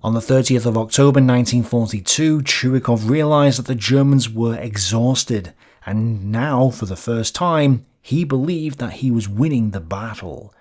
On the 30th of October 1942, Chuikov realised that the Germans were exhausted, and now, for the first time, he believed that he was winning the battle.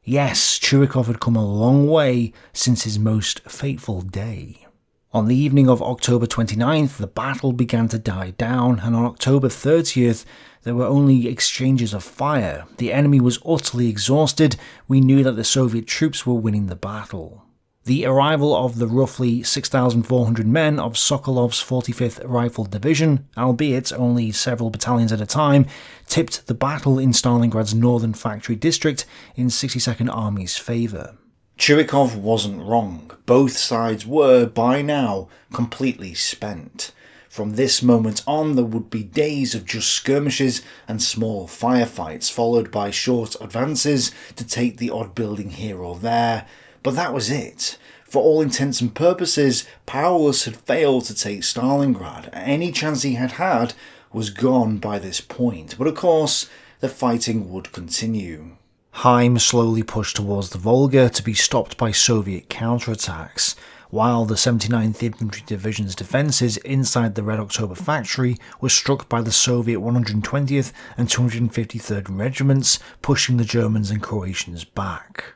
Yes, Chuikov had come a long way since his most fateful day. On the evening of October 29th, the battle began to die down, and on October 30th, there were only exchanges of fire. The enemy was utterly exhausted. We knew that the Soviet troops were winning the battle. The arrival of the roughly 6,400 men of Sokolov's 45th Rifle Division, albeit only several battalions at a time, tipped the battle in Stalingrad's northern factory district in 62nd Army's favour. Chuikov wasn't wrong. Both sides were, by now, completely spent. From this moment on, there would be days of just skirmishes and small firefights, followed by short advances to take the odd building here or there. But that was it. For all intents and purposes, Paulus had failed to take Stalingrad. Any chance he had had was gone by this point. But of course, the fighting would continue. Heim slowly pushed towards the Volga to be stopped by Soviet counterattacks, while the 79th Infantry Division's defences inside the Red October factory were struck by the Soviet 120th and 253rd Regiments, pushing the Germans and Croatians back.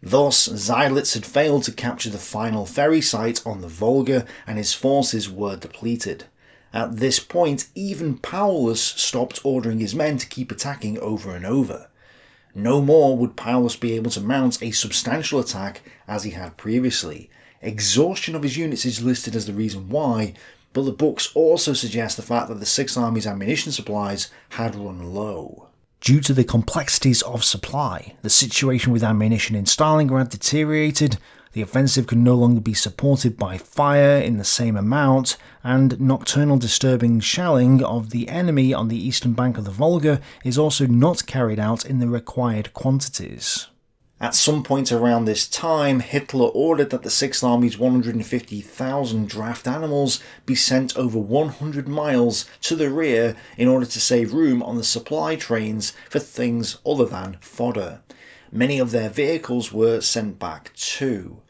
Thus, Seydlitz had failed to capture the final ferry site on the Volga, and his forces were depleted. At this point, even Paulus stopped ordering his men to keep attacking over and over. No more would Paulus be able to mount a substantial attack as he had previously. Exhaustion of his units is listed as the reason why, but the books also suggest the fact that the Sixth Army's ammunition supplies had run low. Due to the complexities of supply, the situation with ammunition in Stalingrad deteriorated, the offensive could no longer be supported by fire in the same amount, and nocturnal disturbing shelling of the enemy on the eastern bank of the Volga is also not carried out in the required quantities. At some point around this time, Hitler ordered that the Sixth Army's 150,000 draft animals be sent over 100 miles to the rear in order to save room on the supply trains for things other than fodder. Many of their vehicles were sent back too.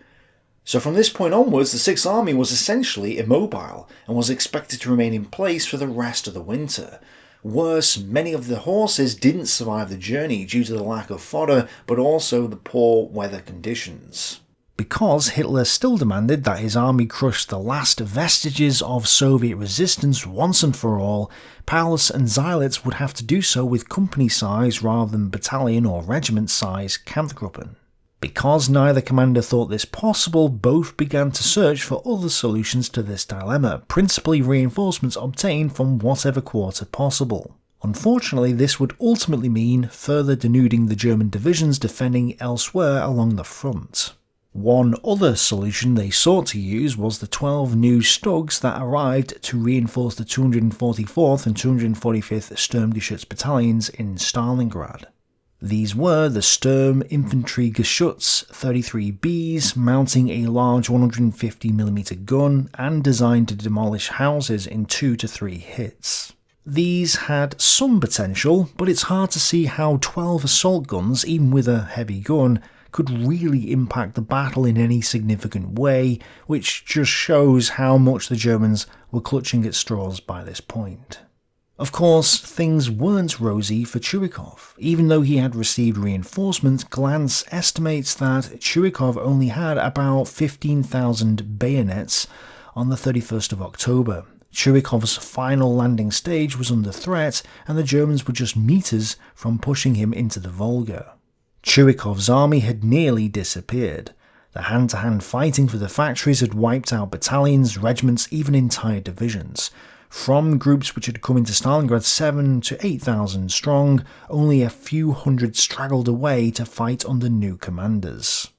So from this point onwards, the Sixth Army was essentially immobile and was expected to remain in place for the rest of the winter. Worse, many of the horses didn't survive the journey due to the lack of fodder, but also the poor weather conditions. Because Hitler still demanded that his army crush the last vestiges of Soviet resistance once and for all, Paulus and Seydlitz would have to do so with company size rather than battalion or regiment size Kampfgruppen. Because neither commander thought this possible, both began to search for other solutions to this dilemma, principally reinforcements obtained from whatever quarter possible. Unfortunately, this would ultimately mean further denuding the German divisions defending elsewhere along the front. One other solution they sought to use was the 12 new Stugs that arrived to reinforce the 244th and 245th Sturmgeschütz battalions in Stalingrad. These were the Sturm Infantry Geschütz 33Bs, mounting a large 150mm gun and designed to demolish houses in 2 to 3 hits. These had some potential, but it's hard to see how 12 assault guns, even with a heavy gun, could really impact the battle in any significant way, which just shows how much the Germans were clutching at straws by this point. Of course, things weren't rosy for Chuikov. Even though he had received reinforcements, Glantz estimates that Chuikov only had about 15,000 bayonets on the 31st of October. Chuikov's final landing stage was under threat, and the Germans were just meters from pushing him into the Volga. Chuikov's army had nearly disappeared. The hand-to-hand fighting for the factories had wiped out battalions, regiments, even entire divisions. From groups which had come into Stalingrad 7,000 to 8,000 strong, only a few hundred straggled away to fight under new commanders.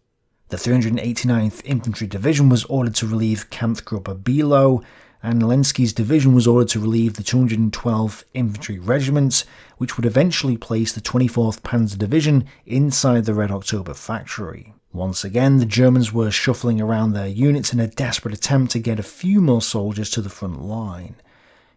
The 389th Infantry Division was ordered to relieve Kampfgruppe Below, and Lenski's division was ordered to relieve the 212th Infantry Regiment, which would eventually place the 24th Panzer Division inside the Red October factory. Once again, the Germans were shuffling around their units in a desperate attempt to get a few more soldiers to the front line.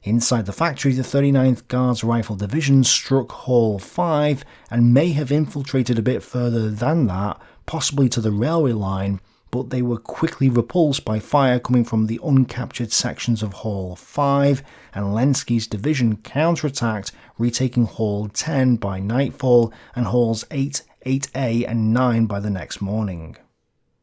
Inside the factory, the 39th Guards Rifle Division struck Hall 5 and may have infiltrated a bit further than that, possibly to the railway line, but they were quickly repulsed by fire coming from the uncaptured sections of Hall 5, and Lenski's division counterattacked, retaking Hall 10 by nightfall and Halls 8, 8A and 9 by the next morning.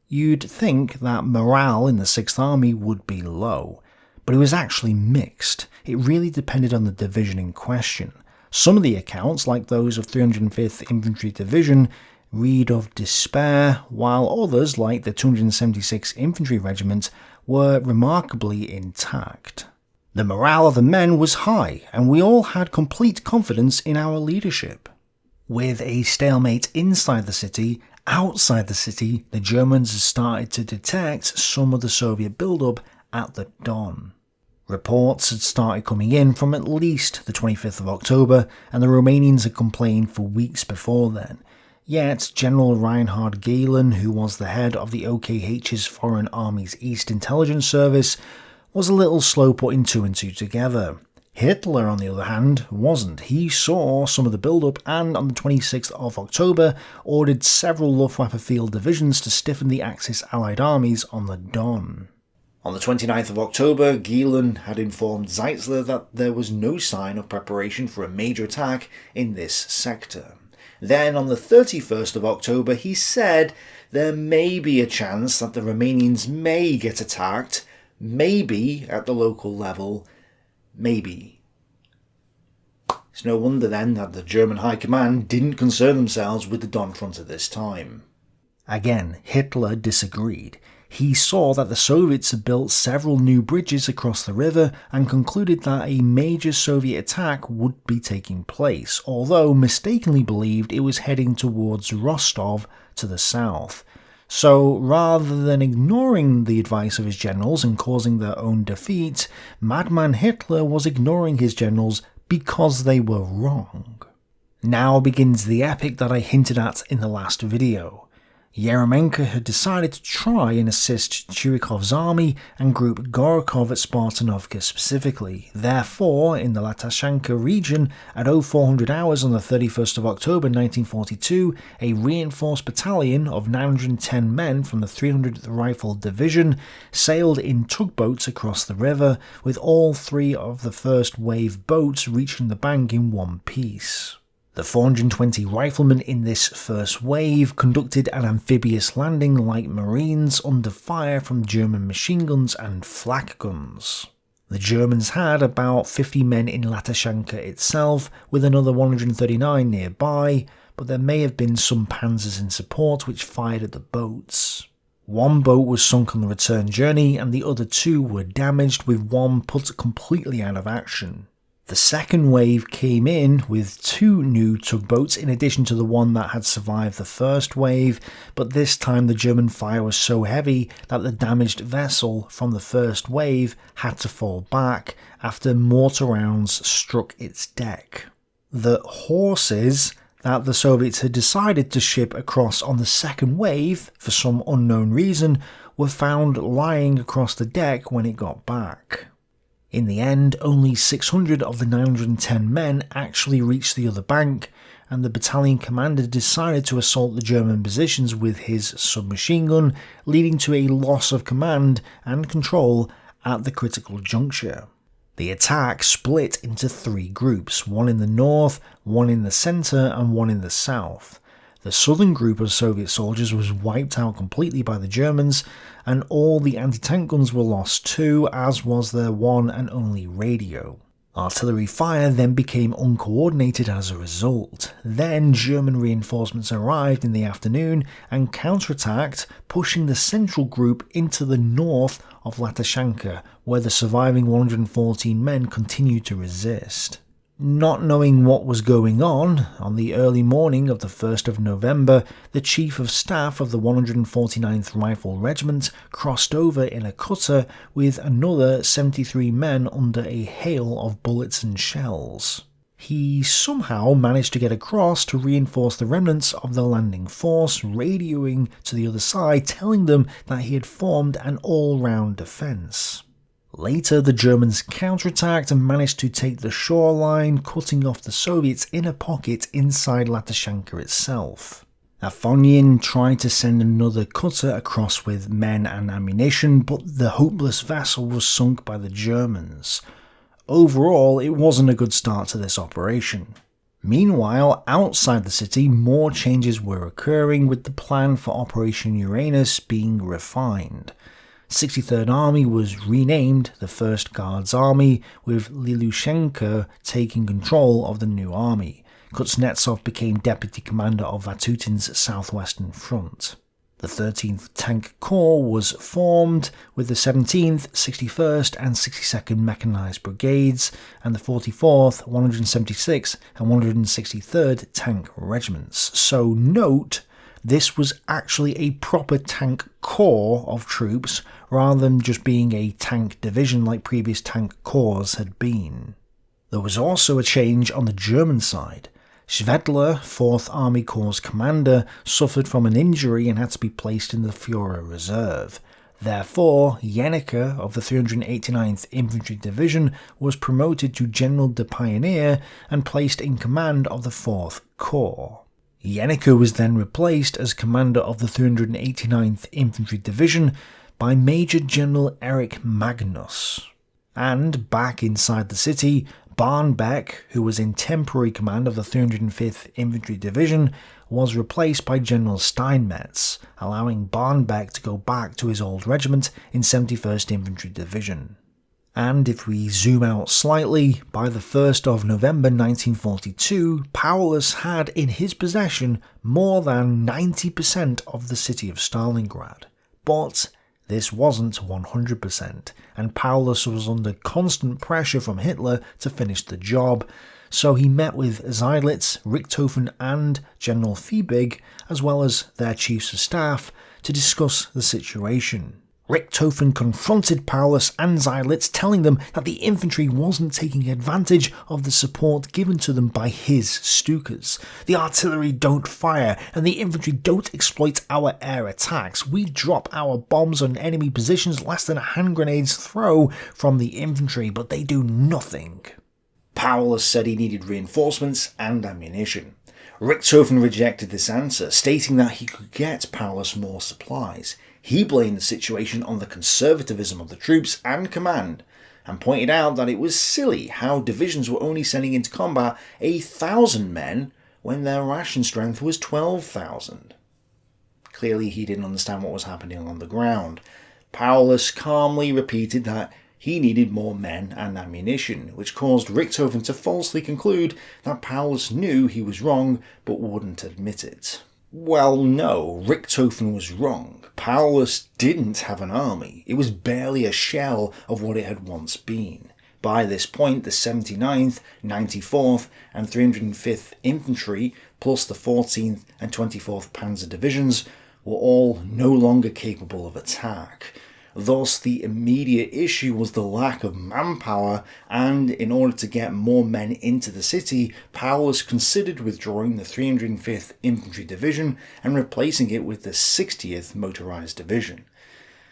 You'd think that morale in the 6th Army would be low, but it was actually mixed. It really depended on the division in question. Some of the accounts, like those of 305th Infantry Division, read of despair, while others, like the 276th Infantry Regiment, were remarkably intact. The morale of the men was high, and we all had complete confidence in our leadership. With a stalemate inside the city, outside the city, the Germans had started to detect some of the Soviet build-up at the Don. Reports had started coming in from at least the 25th of October, and the Romanians had complained for weeks before then. Yet, General Reinhard Gehlen, who was the head of the OKH's Foreign Armies East Intelligence Service, was a little slow putting 2 and 2 together. Hitler, on the other hand, wasn't. He saw some of the build-up and, on the 26th of October, ordered several Luftwaffe field divisions to stiffen the Axis Allied armies on the Don. On the 29th of October, Gehlen had informed Zeitzler that there was no sign of preparation for a major attack in this sector. Then, on the 31st of October, he said there may be a chance that the Romanians may get attacked, maybe at the local level, maybe. It's no wonder then that the German High Command didn't concern themselves with the Don front at this time. Again, Hitler disagreed. He saw that the Soviets had built several new bridges across the river and concluded that a major Soviet attack would be taking place, although mistakenly believed it was heading towards Rostov to the south. So rather than ignoring the advice of his generals and causing their own defeat, Madman Hitler was ignoring his generals because they were wrong. Now begins the epic that I hinted at in the last video. Eremenko had decided to try and assist Chuikov's army and group Gorokov at Spartanovka specifically. Therefore, in the Latashanka region, at 0400 hours on the 31st of October 1942, a reinforced battalion of 910 men from the 300th Rifle Division sailed in tugboats across the river, with all 3 of the first wave boats reaching the bank in one piece. The 420 riflemen in this first wave conducted an amphibious landing like Marines under fire from German machine guns and flak guns. The Germans had about 50 men in Latashanka itself, with another 139 nearby, but there may have been some panzers in support which fired at the boats. One boat was sunk on the return journey and the other 2 were damaged, with one put completely out of action. The second wave came in with 2 new tugboats in addition to the one that had survived the first wave, but this time the German fire was so heavy that the damaged vessel from the first wave had to fall back after mortar rounds struck its deck. The horses that the Soviets had decided to ship across on the second wave, for some unknown reason, were found lying across the deck when it got back. In the end, only 600 of the 910 men actually reached the other bank, and the battalion commander decided to assault the German positions with his submachine gun, leading to a loss of command and control at the critical juncture. The attack split into 3 groups, one in the north, one in the centre and one in the south. The southern group of Soviet soldiers was wiped out completely by the Germans, and all the anti-tank guns were lost too, as was their one and only radio. Artillery fire then became uncoordinated as a result. Then German reinforcements arrived in the afternoon and counterattacked, pushing the central group into the north of Latashanka, where the surviving 114 men continued to resist. Not knowing what was going on the early morning of the 1st of November, the Chief of Staff of the 149th Rifle Regiment crossed over in a cutter with another 73 men under a hail of bullets and shells. He somehow managed to get across to reinforce the remnants of the landing force, radioing to the other side, telling them that he had formed an all-round defence. Later, the Germans counterattacked and managed to take the shoreline, cutting off the Soviets in a pocket inside Latashanka itself. Aphonian tried to send another cutter across with men and ammunition, but the hopeless vessel was sunk by the Germans. Overall, it wasn't a good start to this operation. Meanwhile, outside the city, more changes were occurring, with the plan for Operation Uranus being refined. 63rd Army was renamed the 1st Guards Army, with Latashanka taking control of the new army. Kuznetsov became deputy commander of Vatutin's southwestern front. The 13th Tank Corps was formed, with the 17th, 61st and 62nd Mechanised Brigades, and the 44th, 176th and 163rd Tank Regiments. So note, this was actually a proper tank corps of troops, rather than just being a tank division like previous tank corps had been. There was also a change on the German side. Schwedler, 4th Army Corps commander, suffered from an injury and had to be placed in the Führer Reserve. Therefore, Jennecke of the 389th Infantry Division was promoted to General de Pioneer and placed in command of the 4th Corps. Jennecke was then replaced as commander of the 389th Infantry Division by Major General Erich Magnus. And back inside the city, Barnbeck, who was in temporary command of the 305th Infantry Division, was replaced by General Steinmetz, allowing Barnbeck to go back to his old regiment in 71st Infantry Division. And if we zoom out slightly, by the 1st of November 1942, Paulus had in his possession more than 90% of the city of Stalingrad. But this wasn't 100%, and Paulus was under constant pressure from Hitler to finish the job, so he met with Seydlitz, Richthofen and General Fiebig, as well as their chiefs of staff, to discuss the situation. Richthofen confronted Paulus and Seydlitz, telling them that the infantry wasn't taking advantage of the support given to them by his Stukas. The artillery don't fire, and the infantry don't exploit our air attacks. We drop our bombs on enemy positions less than a hand grenade's throw from the infantry, but they do nothing. Paulus said he needed reinforcements and ammunition. Richthofen rejected this answer, stating that he could get Paulus more supplies. He blamed the situation on the conservatism of the troops and command, and pointed out that it was silly how divisions were only sending into combat 1,000 men when their ration strength was 12,000. Clearly he didn't understand what was happening on the ground. Paulus calmly repeated that he needed more men and ammunition, which caused Richthofen to falsely conclude that Paulus knew he was wrong but wouldn't admit it. Well, no, Richthofen was wrong. Paulus didn't have an army. It was barely a shell of what it had once been. By this point, the 79th, 94th and 305th Infantry, plus the 14th and 24th Panzer Divisions, were all no longer capable of attack. Thus, the immediate issue was the lack of manpower, and in order to get more men into the city, Paulus considered withdrawing the 305th Infantry Division and replacing it with the 60th Motorized Division.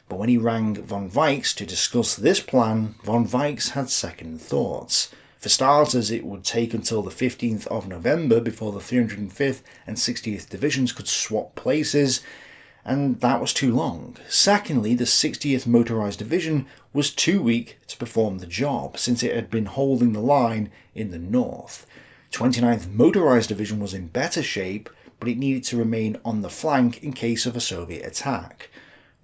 But when he rang von Weichs to discuss this plan, von Weichs had second thoughts. For starters, it would take until the 15th of November before the 305th and 60th Divisions could swap places, and that was too long. Secondly, the 60th Motorised Division was too weak to perform the job, since it had been holding the line in the north. 29th Motorised Division was in better shape, but it needed to remain on the flank in case of a Soviet attack.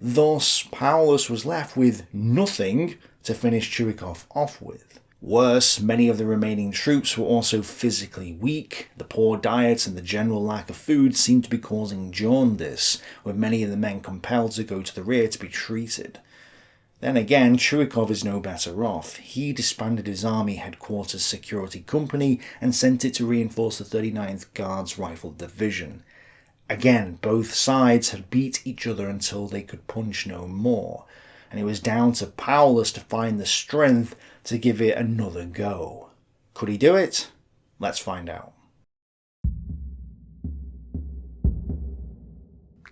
Thus, Paulus was left with nothing to finish Chuikov off with. Worse, many of the remaining troops were also physically weak. The poor diet and the general lack of food seemed to be causing jaundice, with many of the men compelled to go to the rear to be treated. Then again, Chuikov is no better off. He disbanded his army headquarters security company and sent it to reinforce the 39th Guards Rifle Division. Again, both sides had beat each other until they could punch no more, and it was down to Paulus to find the strength to give it another go. Could he do it? Let's find out.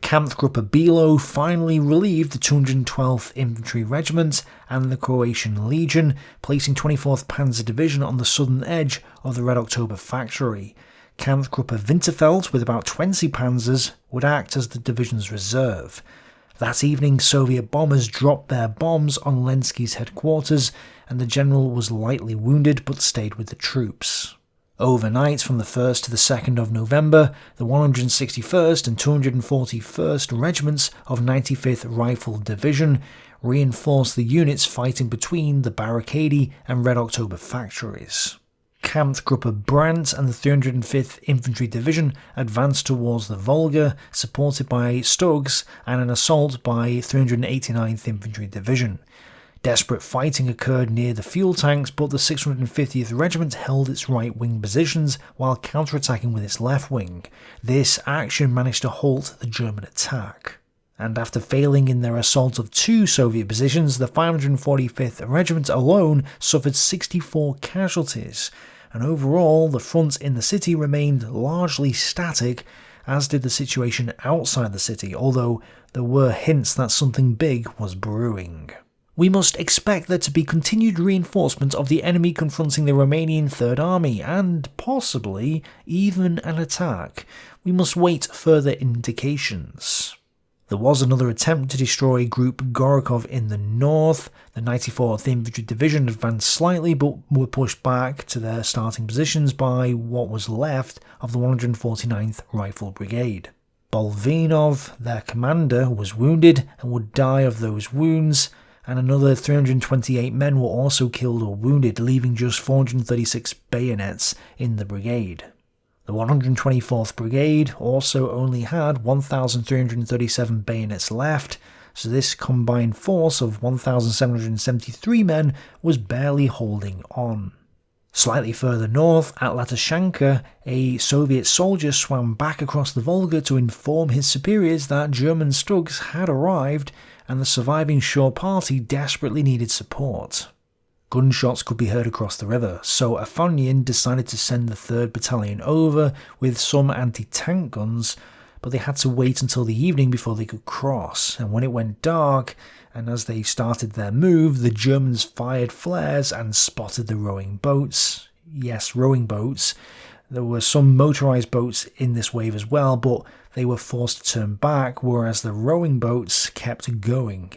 Kampfgruppe Bilo finally relieved the 212th Infantry Regiment and the Croatian Legion, placing 24th Panzer Division on the southern edge of the Red October factory. Kampfgruppe Winterfeld, with about 20 panzers, would act as the division's reserve. That evening, Soviet bombers dropped their bombs on Lenski's headquarters, and the general was lightly wounded but stayed with the troops. Overnight, from the 1st to the 2nd of November, the 161st and 241st Regiments of 95th Rifle Division reinforced the units fighting between the Barricade and Red October factories. Kampfgruppe Brandt and the 305th Infantry Division advanced towards the Volga, supported by Stugs and an assault by 389th Infantry Division. Desperate fighting occurred near the fuel tanks, but the 650th Regiment held its right-wing positions while counterattacking with its left wing. This action managed to halt the German attack. And after failing in their assault of 2 Soviet positions, the 545th Regiment alone suffered 64 casualties, and overall the front in the city remained largely static, as did the situation outside the city, although there were hints that something big was brewing. We must expect there to be continued reinforcement of the enemy confronting the Romanian Third Army, and possibly even an attack. We must wait further indications. There was another attempt to destroy Group Gorokov in the north. The 94th Infantry Division advanced slightly but were pushed back to their starting positions by what was left of the 149th Rifle Brigade. Bolvinov, their commander, was wounded and would die of those wounds, and another 328 men were also killed or wounded, leaving just 436 bayonets in the brigade. The 124th Brigade also only had 1,337 bayonets left, so this combined force of 1,773 men was barely holding on. Slightly further north, at Latashanka, a Soviet soldier swam back across the Volga to inform his superiors that German Stugs had arrived and the surviving shore party desperately needed support. Gunshots could be heard across the river, so Afonian decided to send the 3rd Battalion over with some anti-tank guns, but they had to wait until the evening before they could cross, and when it went dark, and as they started their move, the Germans fired flares and spotted the rowing boats. Yes, rowing boats. There were some motorised boats in this wave as well, but they were forced to turn back, whereas the rowing boats kept going.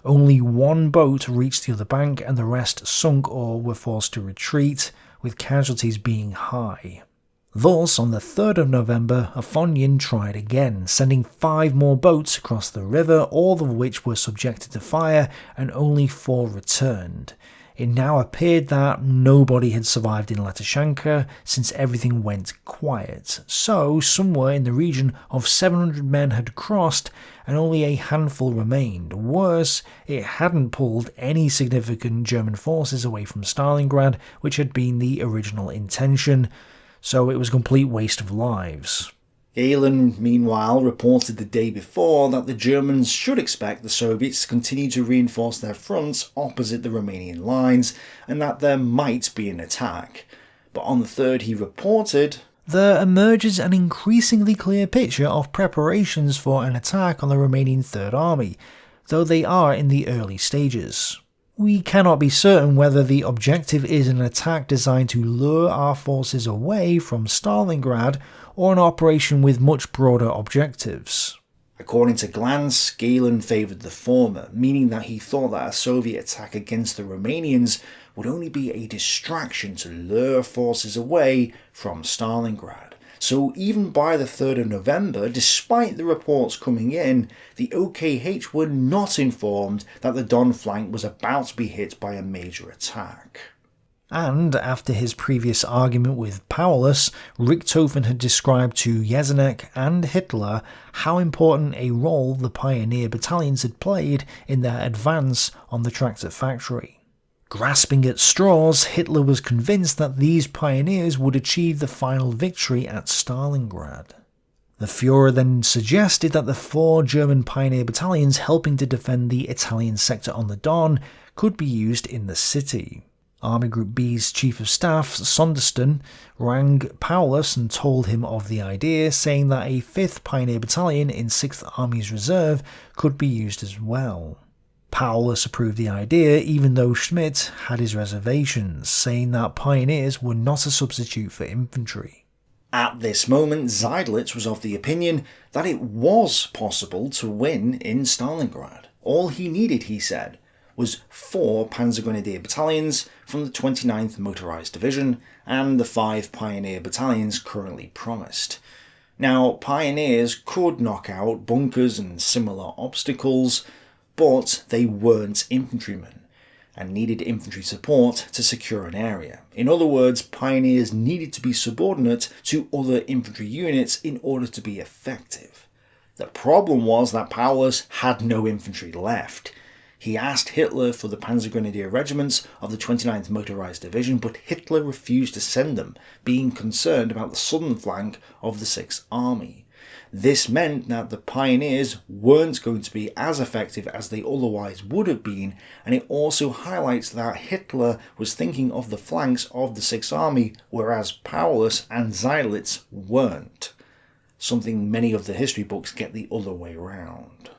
Only one boat reached the other bank and the rest sunk or were forced to retreat, with casualties being high. Thus, on the 3rd of November, Afonian tried again, sending 5 more boats across the river, all of which were subjected to fire, and only 4 returned. It now appeared that nobody had survived in Latashanka since everything went quiet, so somewhere in the region of 700 men had crossed and only a handful remained. Worse, it hadn't pulled any significant German forces away from Stalingrad, which had been the original intention, so it was a complete waste of lives. Galen, meanwhile, reported the day before that the Germans should expect the Soviets to continue to reinforce their fronts opposite the Romanian lines, and that there might be an attack. But on the 3rd he reported, "There emerges an increasingly clear picture of preparations for an attack on the Romanian Third Army, though they are in the early stages. We cannot be certain whether the objective is an attack designed to lure our forces away from Stalingrad or an operation with much broader objectives." According to Glantz, Galen favoured the former, meaning that he thought that a Soviet attack against the Romanians would only be a distraction to lure forces away from Stalingrad. So even by the 3rd of November, despite the reports coming in, the OKH were not informed that the Don flank was about to be hit by a major attack. And after his previous argument with Paulus, Richthofen had described to Jesenek and Hitler how important a role the pioneer battalions had played in their advance on the tractor factory. Grasping at straws, Hitler was convinced that these pioneers would achieve the final victory at Stalingrad. The Führer then suggested that the 4 German pioneer battalions helping to defend the Italian sector on the Don could be used in the city. Army Group B's Chief of Staff, Sondersten, rang Paulus and told him of the idea, saying that a 5th Pioneer Battalion in 6th Army's Reserve could be used as well. Paulus approved the idea, even though Schmidt had his reservations, saying that pioneers were not a substitute for infantry. At this moment, Seydlitz was of the opinion that it was possible to win in Stalingrad. All he needed, he said, was 4 Panzergrenadier battalions from the 29th Motorised Division and the 5 Pioneer battalions currently promised. Now, Pioneers could knock out bunkers and similar obstacles, but they weren't infantrymen and needed infantry support to secure an area. In other words, Pioneers needed to be subordinate to other infantry units in order to be effective. The problem was that Paulus had no infantry left. He asked Hitler for the Panzergrenadier regiments of the 29th Motorised Division, but Hitler refused to send them, being concerned about the southern flank of the 6th Army. This meant that the Pioneers weren't going to be as effective as they otherwise would have been, and it also highlights that Hitler was thinking of the flanks of the 6th Army, whereas Paulus and Seydlitz weren't. Something many of the history books get the other way round.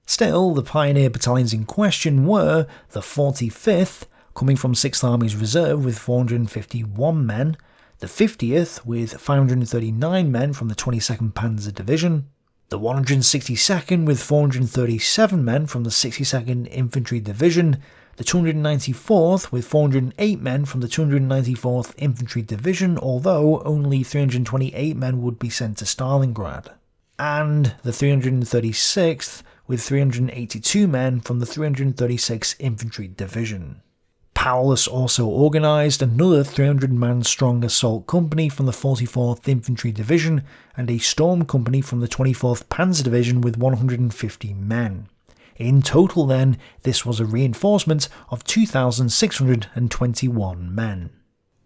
Still, the Pioneer battalions in question were the 45th, coming from 6th Army's reserve with 451 men, the 50th with 539 men from the 22nd Panzer Division, the 162nd with 437 men from the 62nd Infantry Division, the 294th with 408 men from the 294th Infantry Division, although only 328 men would be sent to Stalingrad, and the 336th with 382 men from the 336th Infantry Division. Paulus also organised another 300-man strong assault company from the 44th Infantry Division and a storm company from the 24th Panzer Division with 150 men. In total then, this was a reinforcement of 2,621 men.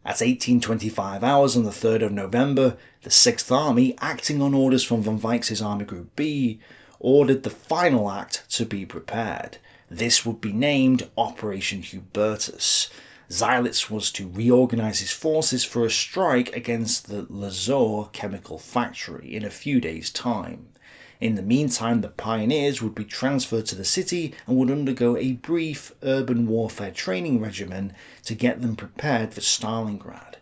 At 1825 hours on the 3rd of November, the 6th Army, acting on orders from von Weich's Army Group B, ordered the final act to be prepared. This would be named Operation Hubertus. Seydlitz was to reorganise his forces for a strike against the Lazor chemical factory in a few days' time. In the meantime, the Pioneers would be transferred to the city and would undergo a brief urban warfare training regimen to get them prepared for Stalingrad.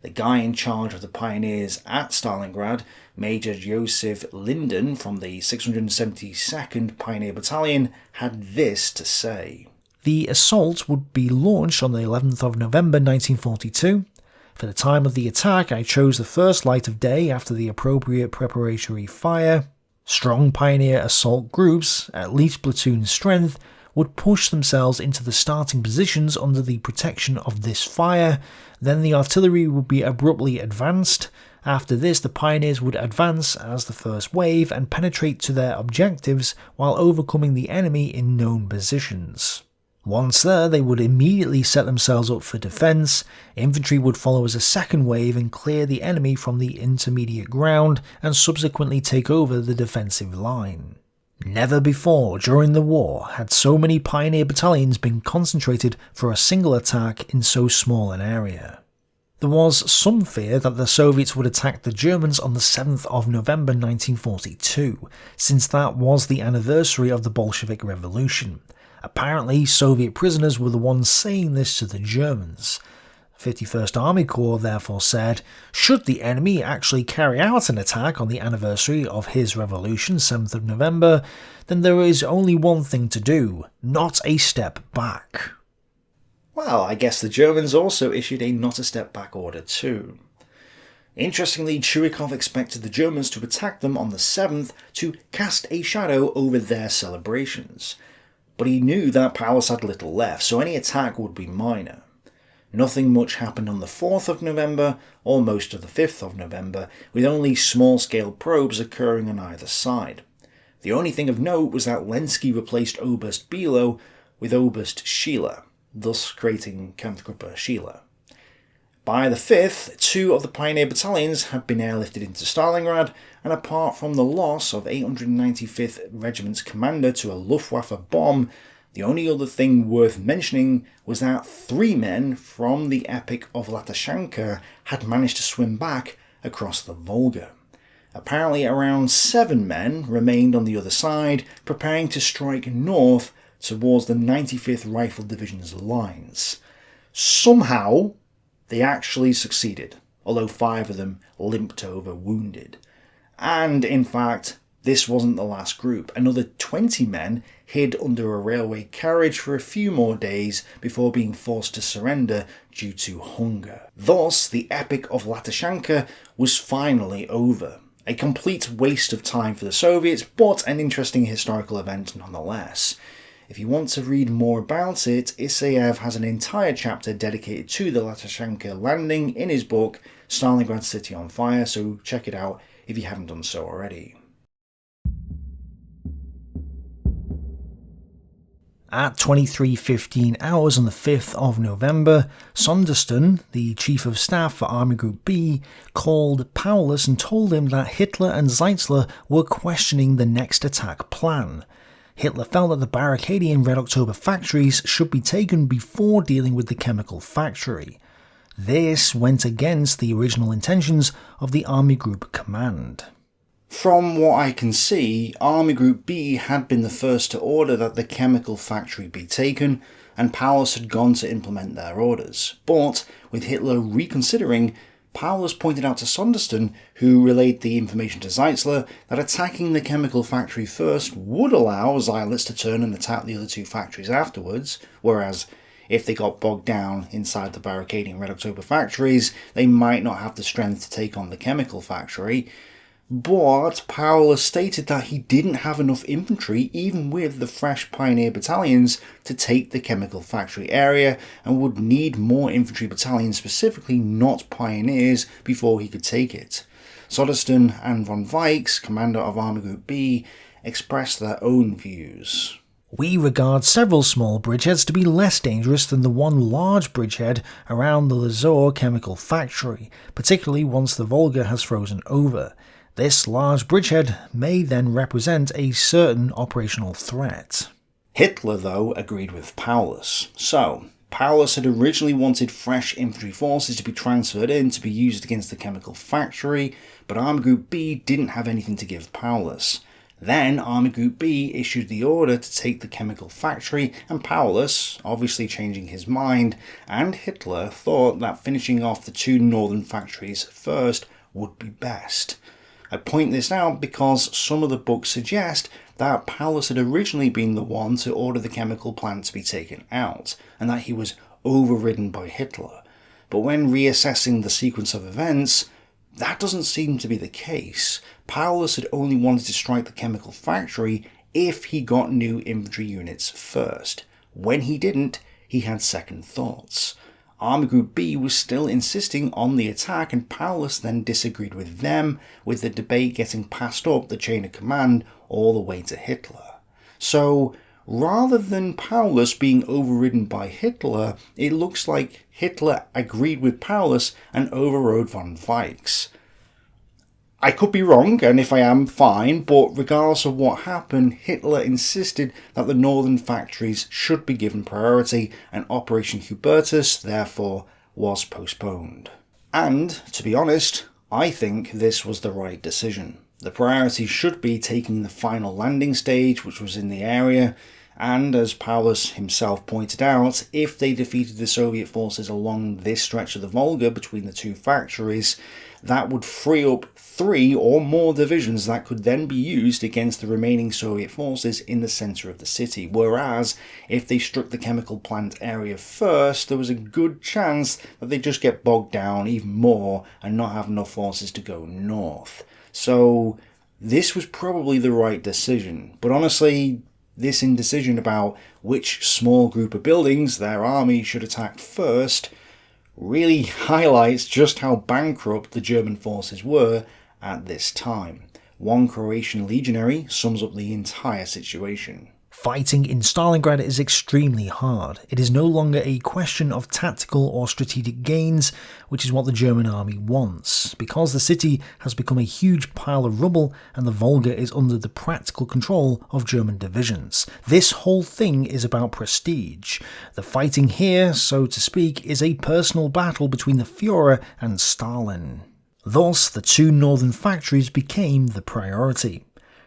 The guy in charge of the Pioneers at Stalingrad, Major Joseph Linden from the 672nd Pioneer Battalion, had this to say. The assault would be launched on the 11th of November 1942. For the time of the attack, I chose the first light of day after the appropriate preparatory fire. Strong Pioneer assault groups, at least platoon strength, would push themselves into the starting positions under the protection of this fire. Then the artillery would be abruptly advanced. After this, the Pioneers would advance as the first wave and penetrate to their objectives while overcoming the enemy in known positions. Once there, they would immediately set themselves up for defence. Infantry would follow as a second wave and clear the enemy from the intermediate ground and subsequently take over the defensive line. Never before during the war had so many Pioneer battalions been concentrated for a single attack in so small an area. There was some fear that the Soviets would attack the Germans on the 7th of November 1942, since that was the anniversary of the Bolshevik Revolution. Apparently, Soviet prisoners were the ones saying this to the Germans. 51st Army Corps therefore said, should the enemy actually carry out an attack on the anniversary of his revolution, 7th of November, then there is only one thing to do, not a step back. Well, I guess the Germans also issued a not a step back order too. Interestingly, Chuikov expected the Germans to attack them on the 7th to cast a shadow over their celebrations. But he knew that Paulus had little left, so any attack would be minor. Nothing much happened on the 4th of November, or most of the 5th of November, with only small-scale probes occurring on either side. The only thing of note was that Lenski replaced Oberst Bilo with Oberst Schiller, thus creating Kampfgruppe Schiller. By the 5th, 2 of the Pioneer battalions had been airlifted into Stalingrad, and apart from the loss of 895th Regiment's commander to a Luftwaffe bomb, the only other thing worth mentioning was that 3 men from the Epic of Latashanka had managed to swim back across the Volga. Apparently around 7 men remained on the other side, preparing to strike north towards the 95th Rifle Division's lines. Somehow, they actually succeeded. although 5 of them limped over wounded. And in fact, this wasn't the last group. Another 20 men hid under a railway carriage for a few more days before being forced to surrender due to hunger. Thus, the Epic of Latashanka was finally over. A complete waste of time for the Soviets, but an interesting historical event nonetheless. If you want to read more about it, Isayev has an entire chapter dedicated to the Latashanka landing in his book Stalingrad City on Fire, so check it out if you haven't done so already. At 23:15 hours on the 5th of November, Sondersten, the Chief of Staff for Army Group B, called Paulus and told him that Hitler and Zeitzler were questioning the next attack plan. Hitler felt that the barricading Red October factories should be taken before dealing with the chemical factory. This went against the original intentions of the Army Group Command. From what I can see, Army Group B had been the first to order that the chemical factory be taken, and Paulus had gone to implement their orders. But, with Hitler reconsidering, Paulus pointed out to Sondersten, who relayed the information to Zeitzler, that attacking the chemical factory first would allow Zeitz to turn and attack the other 2 factories afterwards, whereas if they got bogged down inside the barricading Red October factories, they might not have the strength to take on the chemical factory. But Paulus stated that he didn't have enough infantry, even with the fresh pioneer battalions, to take the chemical factory area, and would need more infantry battalions, specifically not pioneers, before he could take it. Sondersten and von Weichs, commander of Army Group B, expressed their own views. We regard several small bridgeheads to be less dangerous than the one large bridgehead around the Lazor chemical factory, particularly once the Volga has frozen over. This large bridgehead may then represent a certain operational threat. Hitler, though, agreed with Paulus. So, Paulus had originally wanted fresh infantry forces to be transferred in to be used against the chemical factory, but Army Group B didn't have anything to give Paulus. Then Army Group B issued the order to take the chemical factory, and Paulus, obviously changing his mind, and Hitler thought that finishing off the 2 northern factories first would be best. I point this out because some of the books suggest that Paulus had originally been the one to order the chemical plant to be taken out, and that he was overridden by Hitler. But when reassessing the sequence of events, that doesn't seem to be the case. Paulus had only wanted to strike the chemical factory if he got new infantry units first. When he didn't, he had second thoughts. Army Group B was still insisting on the attack, and Paulus then disagreed with them, with the debate getting passed up the chain of command all the way to Hitler. So, rather than Paulus being overridden by Hitler, it looks like Hitler agreed with Paulus and overrode von Weichs. I could be wrong, and if I am, fine, but regardless of what happened, Hitler insisted that the northern factories should be given priority, and Operation Hubertus, therefore, was postponed. And, to be honest, I think this was the right decision. The priority should be taking the final landing stage, which was in the area, and as Paulus himself pointed out, if they defeated the Soviet forces along this stretch of the Volga between the 2 factories, that would free up 3 or more divisions that could then be used against the remaining Soviet forces in the centre of the city, whereas if they struck the chemical plant area first, there was a good chance that they'd just get bogged down even more and not have enough forces to go north. So this was probably the right decision, but honestly, this indecision about which small group of buildings their army should attack first really highlights just how bankrupt the German forces were at this time. One Croatian legionary sums up the entire situation. Fighting in Stalingrad is extremely hard. It is no longer a question of tactical or strategic gains, which is what the German army wants, because the city has become a huge pile of rubble and the Volga is under the practical control of German divisions. This whole thing is about prestige. The fighting here, so to speak, is a personal battle between the Führer and Stalin. Thus, the 2 northern factories became the priority.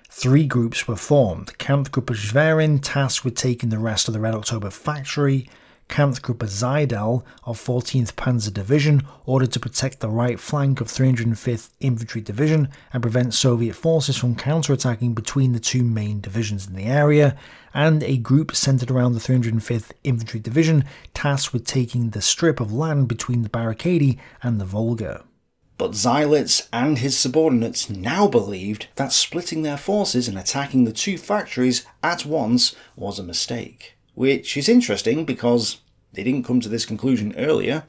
3 groups were formed: Kampfgruppe Schwerin, tasked with taking the rest of the Red October factory; Kampfgruppe Seidel of 14th Panzer Division ordered to protect the right flank of 305th Infantry Division and prevent Soviet forces from counterattacking between the two main divisions in the area, and a group centered around the 305th Infantry Division tasked with taking the strip of land between the Barricadi and the Volga. But Seydlitz and his subordinates now believed that splitting their forces and attacking the two factories at once was a mistake. Which is interesting because they didn't come to this conclusion earlier.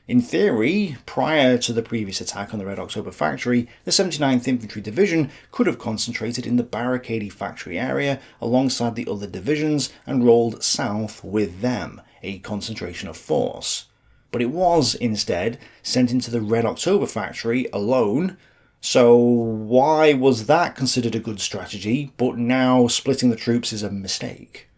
In theory, prior to the previous attack on the Red October factory, the 79th Infantry Division could have concentrated in the Barricadi factory area alongside the other divisions and rolled south with them, a concentration of force. But it was, instead, sent into the Red October factory alone. So why was that considered a good strategy, but now splitting the troops is a mistake?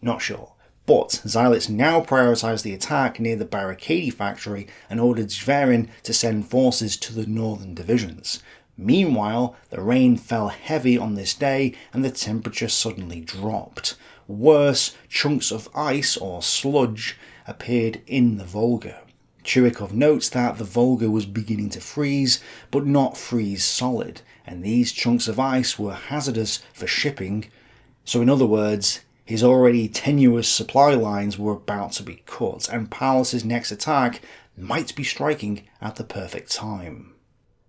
Not sure. But Seydlitz now prioritised the attack near the Barricadi factory and ordered Schwerin to send forces to the northern divisions. Meanwhile, the rain fell heavy on this day and the temperature suddenly dropped. Worse, chunks of ice or sludge appeared in the Volga. Chuikov notes that the Volga was beginning to freeze, but not freeze solid, and these chunks of ice were hazardous for shipping. So in other words, his already tenuous supply lines were about to be cut, and Paulus's next attack might be striking at the perfect time.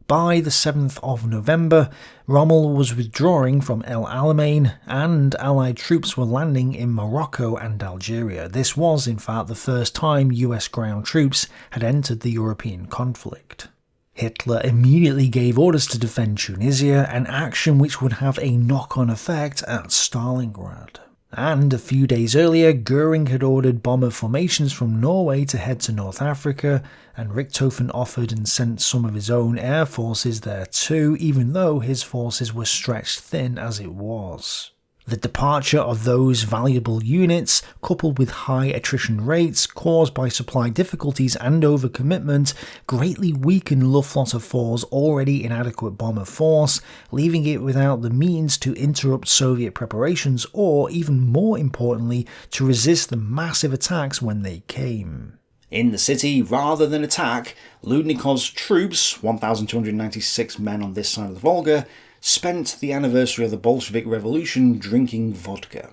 By the 7th of November, Rommel was withdrawing from El Alamein, and Allied troops were landing in Morocco and Algeria. This was, in fact, the first time US ground troops had entered the European conflict. Hitler immediately gave orders to defend Tunisia, an action which would have a knock-on effect at Stalingrad. And a few days earlier, Göring had ordered bomber formations from Norway to head to North Africa, and Richthofen offered and sent some of his own air forces there too, even though his forces were stretched thin as it was. The departure of those valuable units, coupled with high attrition rates caused by supply difficulties and overcommitment, greatly weakened Luftwaffe 4's already inadequate bomber force, leaving it without the means to interrupt Soviet preparations or, even more importantly, to resist the massive attacks when they came. In the city, rather than attack, Ludnikov's troops, 1,296 men on this side of the Volga, spent the anniversary of the Bolshevik Revolution drinking vodka.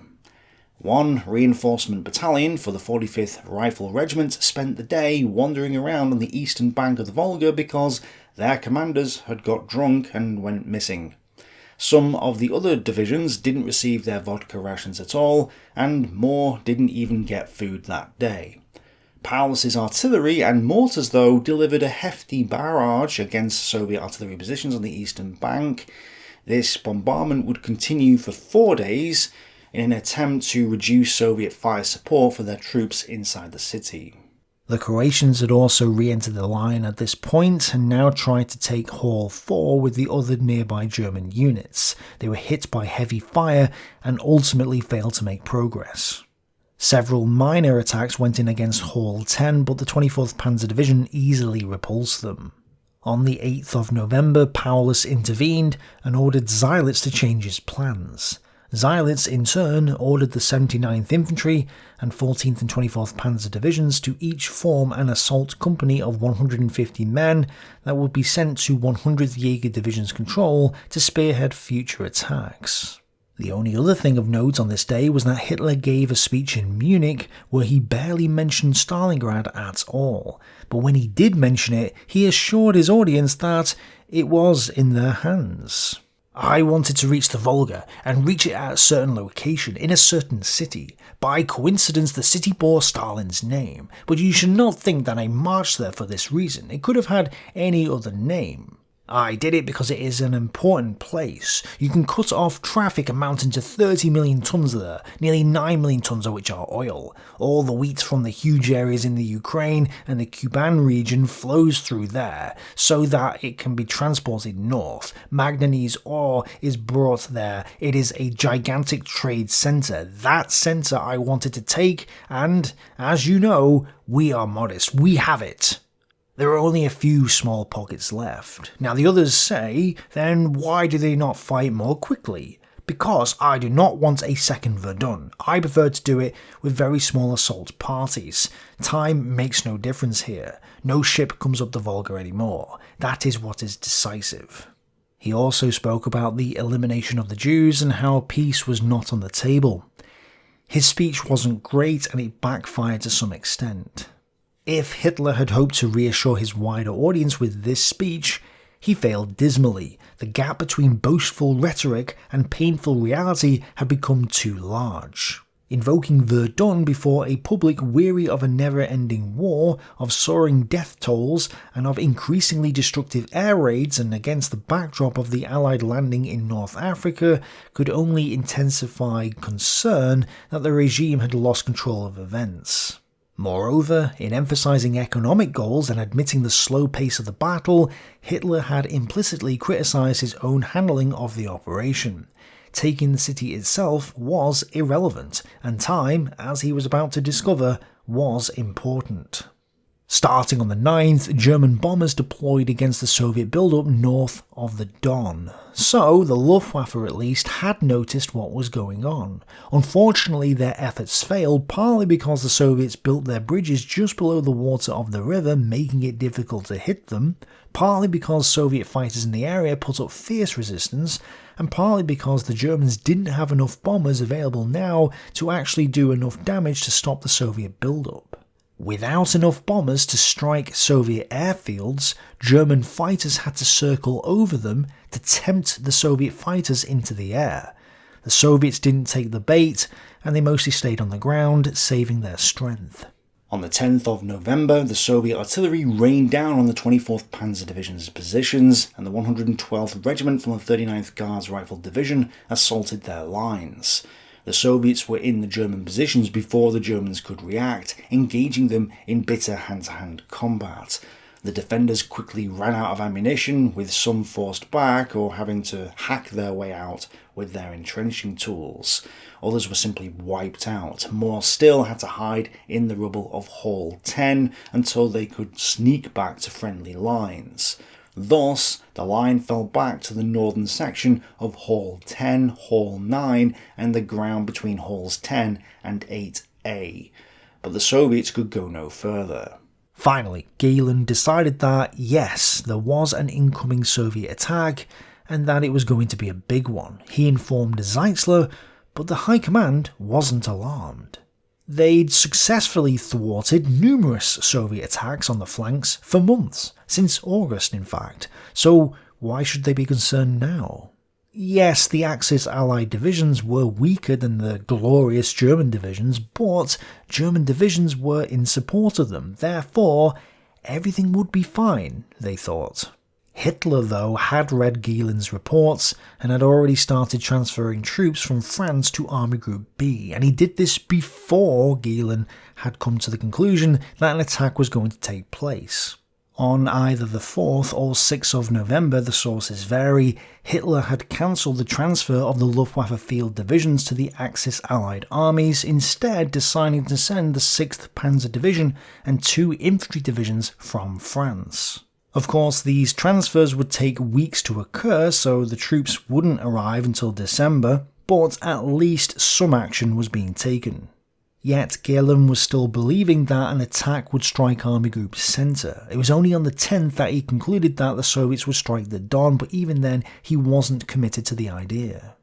One reinforcement battalion for the 45th Rifle Regiment spent the day wandering around on the eastern bank of the Volga because their commanders had got drunk and went missing. Some of the other divisions didn't receive their vodka rations at all, and more didn't even get food that day. Paulus's artillery and mortars, though, delivered a hefty barrage against Soviet artillery positions on the eastern bank. This bombardment would continue for 4 days in an attempt to reduce Soviet fire support for their troops inside the city. The Croatians had also re-entered the line at this point and now tried to take Hall 4 with the other nearby German units. They were hit by heavy fire and ultimately failed to make progress. Several minor attacks went in against Hall 10, but the 24th Panzer Division easily repulsed them. On the 8th of November, Paulus intervened and ordered Seydlitz to change his plans. Seydlitz, in turn, ordered the 79th Infantry and 14th and 24th Panzer Divisions to each form an assault company of 150 men that would be sent to 100th Jaeger Division's control to spearhead future attacks. The only other thing of note on this day was that Hitler gave a speech in Munich where he barely mentioned Stalingrad at all, but when he did mention it, he assured his audience that it was in their hands. I wanted to reach the Volga, and reach it at a certain location, in a certain city. By coincidence, the city bore Stalin's name, but you should not think that I marched there for this reason. It could have had any other name. I did it because it is an important place. You can cut off traffic amounting to 30 million tonnes there, nearly 9 million tonnes of which are oil. All the wheat from the huge areas in the Ukraine and the Kuban region flows through there, so that it can be transported north. Manganese ore is brought there. It is a gigantic trade centre. That centre I wanted to take, and, as you know, we are modest. We have it. There are only a few small pockets left. Now the others say, then why do they not fight more quickly? Because I do not want a second Verdun. I prefer to do it with very small assault parties. Time makes no difference here. No ship comes up the Volga anymore. That is what is decisive. He also spoke about the elimination of the Jews and how peace was not on the table. His speech wasn't great and it backfired to some extent. If Hitler had hoped to reassure his wider audience with this speech, he failed dismally. The gap between boastful rhetoric and painful reality had become too large. Invoking Verdun before a public weary of a never-ending war, of soaring death tolls, and of increasingly destructive air raids, and against the backdrop of the Allied landing in North Africa, could only intensify concern that the regime had lost control of events. Moreover, in emphasising economic goals and admitting the slow pace of the battle, Hitler had implicitly criticised his own handling of the operation. Taking the city itself was irrelevant, and time, as he was about to discover, was important. Starting on the 9th, German bombers deployed against the Soviet build-up north of the Don. So, the Luftwaffe at least had noticed what was going on. Unfortunately, their efforts failed, partly because the Soviets built their bridges just below the water of the river, making it difficult to hit them, partly because Soviet fighters in the area put up fierce resistance, and partly because the Germans didn't have enough bombers available now to actually do enough damage to stop the Soviet build-up. Without enough bombers to strike Soviet airfields, German fighters had to circle over them to tempt the Soviet fighters into the air. The Soviets didn't take the bait, and they mostly stayed on the ground, saving their strength. On the 10th of November, the Soviet artillery rained down on the 24th Panzer Division's positions, and the 112th Regiment from the 39th Guards Rifle Division assaulted their lines. The Soviets were in the German positions before the Germans could react, engaging them in bitter hand-to-hand combat. The defenders quickly ran out of ammunition, with some forced back or having to hack their way out with their entrenching tools. Others were simply wiped out. More still had to hide in the rubble of Hall 10 until they could sneak back to friendly lines. Thus, the line fell back to the northern section of Hall 10, Hall 9, and the ground between Halls 10 and 8A. But the Soviets could go no further. Finally, Gehlen decided that, yes, there was an incoming Soviet attack, and that it was going to be a big one. He informed Zeitzler, but the High Command wasn't alarmed. They'd successfully thwarted numerous Soviet attacks on the flanks for months, since August in fact, so why should they be concerned now? Yes, the Axis Allied divisions were weaker than the glorious German divisions, but German divisions were in support of them, therefore everything would be fine, they thought. Hitler, though, had read Gehlen's reports and had already started transferring troops from France to Army Group B, and he did this before Gehlen had come to the conclusion that an attack was going to take place. On either the 4th or 6th of November, the sources vary, Hitler had cancelled the transfer of the Luftwaffe field divisions to the Axis Allied armies, instead deciding to send the 6th Panzer Division and 2 infantry divisions from France. Of course, these transfers would take weeks to occur, so the troops wouldn't arrive until December, but at least some action was being taken. Yet Gehlen was still believing that an attack would strike Army Group Centre. It was only on the 10th that he concluded that the Soviets would strike the Don, but even then he wasn't committed to the idea.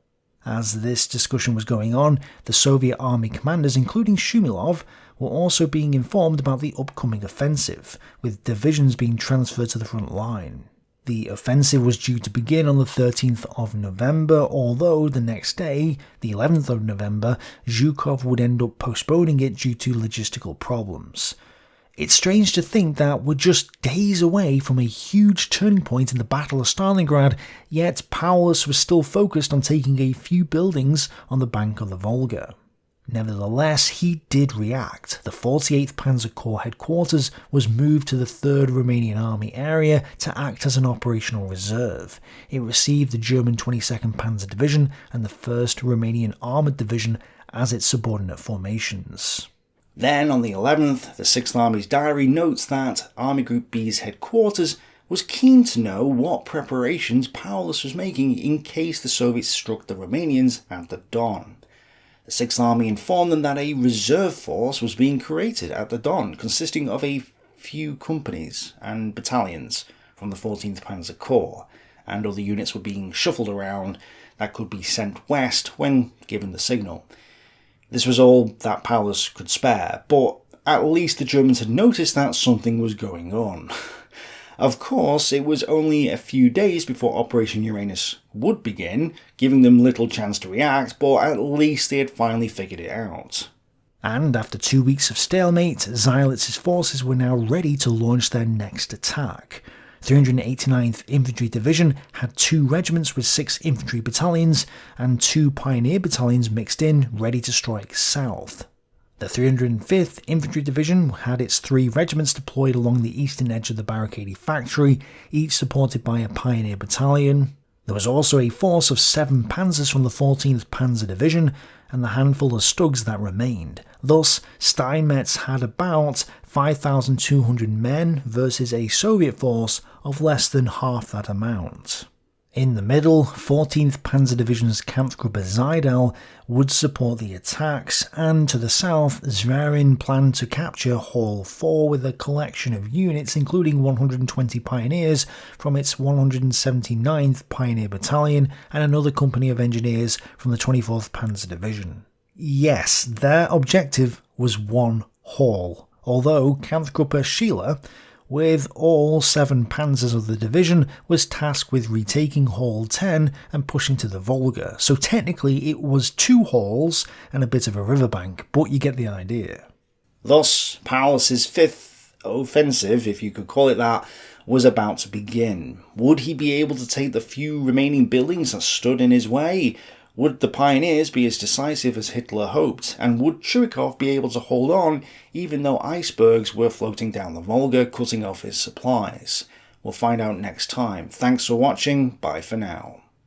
As this discussion was going on, the Soviet army commanders, including Shumilov, were also being informed about the upcoming offensive, with divisions being transferred to the front line. The offensive was due to begin on the 13th of November, although the next day, the 11th of November, Zhukov would end up postponing it due to logistical problems. It's strange to think that we're just days away from a huge turning point in the Battle of Stalingrad, yet Paulus was still focused on taking a few buildings on the bank of the Volga. Nevertheless, he did react. The 48th Panzer Corps headquarters was moved to the 3rd Romanian Army area to act as an operational reserve. It received the German 22nd Panzer Division and the 1st Romanian Armoured Division as its subordinate formations. Then, on the 11th, the 6th Army's diary notes that Army Group B's headquarters was keen to know what preparations Paulus was making in case the Soviets struck the Romanians at the Don. The Sixth Army informed them that a reserve force was being created at the Don, consisting of a few companies and battalions from the 14th Panzer Corps, and other units were being shuffled around that could be sent west when given the signal. This was all that Paulus could spare, but at least the Germans had noticed that something was going on. Of course, it was only a few days before Operation Uranus would begin, giving them little chance to react, but at least they had finally figured it out. And after 2 weeks of stalemate, Zilitz's forces were now ready to launch their next attack. 389th Infantry Division had 2 regiments with 6 infantry battalions, and 2 pioneer battalions mixed in, ready to strike south. The 305th Infantry Division had its 3 regiments deployed along the eastern edge of the barricaded factory, each supported by a pioneer battalion. There was also a force of 7 panzers from the 14th Panzer Division, and the handful of Stugs that remained. Thus, Steinmetz had about 5,200 men versus a Soviet force of less than half that amount. In the middle, 14th Panzer Division's Kampfgruppe Seidel would support the attacks, and to the south, Zverin planned to capture Hall 4 with a collection of units including 120 pioneers from its 179th Pioneer Battalion and another company of engineers from the 24th Panzer Division. Yes, their objective was one Hall, although Kampfgruppe Schiller, with all 7 panzers of the division, was tasked with retaking Hall 10 and pushing to the Volga, so technically it was 2 halls and a bit of a riverbank, but you get the idea. Thus, Paulus's 5th offensive, if you could call it that, was about to begin. Would he be able to take the few remaining buildings that stood in his way? Would the pioneers be as decisive as Hitler hoped, and would Chuikov be able to hold on even though icebergs were floating down the Volga, cutting off his supplies? We'll find out next time. Thanks for watching, bye for now.